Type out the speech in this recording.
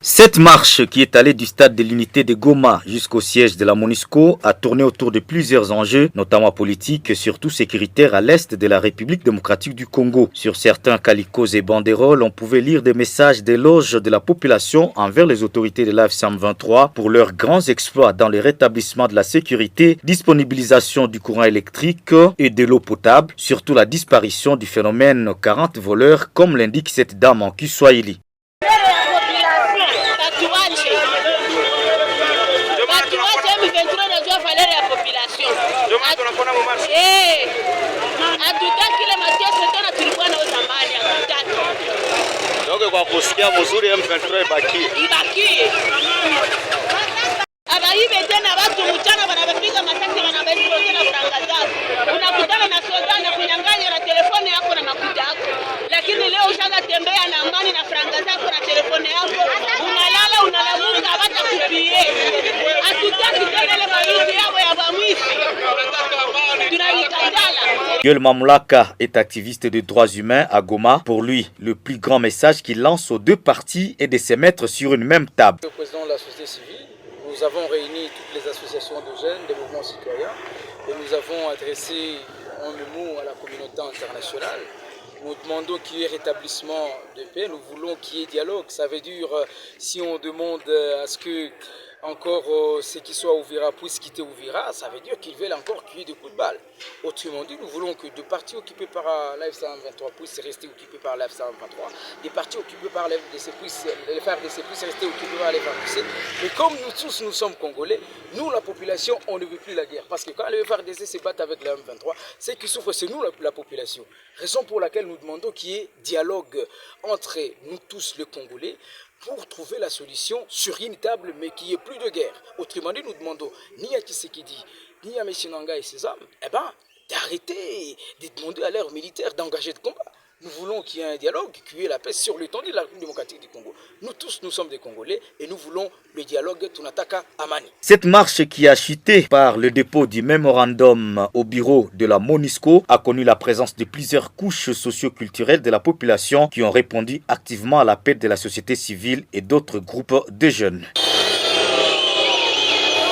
Cette marche qui est allée du stade de l'unité de Goma jusqu'au siège de la MONUSCO a tourné autour de plusieurs enjeux, notamment politiques et surtout sécuritaires à l'est de la République démocratique du Congo. Sur certains calicots et banderoles, on pouvait lire des messages d'éloge de la population envers les autorités de l'AFC/M23 pour leurs grands exploits dans le rétablissement de la sécurité, disponibilisation du courant électrique et de l'eau potable, surtout la disparition du phénomène 40 voleurs, comme l'indique cette dame en Kiswahili. Kwa kusikia mzuri M23 ibaki. Abaibe tena watu mchana wanapiga masasi wanabaisha na franga zao. Unakutana na soda na kunyang'anya na telefoni yako na makuta yako. Lakini leo ushaga tembea na amani na franga zako na telefoni yako. Unalala unalamuka hata kupie. Hatutaki tena ile mawizi yao ya bamwisi. Gueule Mamulaka est activiste de droits humains à Goma. Pour lui, le plus grand message qu'il lance aux deux parties est de se mettre sur une même table. Le président de la société civile, nous avons réuni toutes les associations de jeunes, des mouvements citoyens, et nous avons adressé un mémo à la communauté internationale. Nous demandons qu'il y ait rétablissement de paix, nous voulons qu'il y ait dialogue. Ça veut dire, si on demande à ce que encore ce qui soit Ouvira puisse quitter Ouvira, ça veut dire qu'ils veulent encore qu'il y ait des coups de balle. Autrement dit, nous voulons que deux parties occupées par l'AFC/M23 puissent rester occupées par l'AFC/M23, des parties occupées par l'FDC puissent rester occupées par les FARDC. Mais comme nous tous nous sommes Congolais, nous la population, on ne veut plus la guerre. Parce que quand les FARDC se battent avec la M23, c'est qui souffre, c'est nous la population. Raison pour laquelle nous demandons qu'il y ait dialogue entre nous tous les Congolais, pour trouver la solution sur une table, mais qu'il n'y ait plus de guerre. Autrement dit, nous demandons ni à Tshisekedi, ni à M. Nanga et ses hommes, d'arrêter de demander à leurs militaires d'engager de combat. Nous voulons qu'il y ait un dialogue, qu'il y ait la paix sur l'étendue de la République démocratique du Congo. Nous tous, nous sommes des Congolais et nous voulons le dialogue Tunataka Amani. Cette marche qui a chuté par le dépôt du mémorandum au bureau de la MONUSCO a connu la présence de plusieurs couches socio-culturelles de la population qui ont répondu activement à l'appel de la société civile et d'autres groupes de jeunes.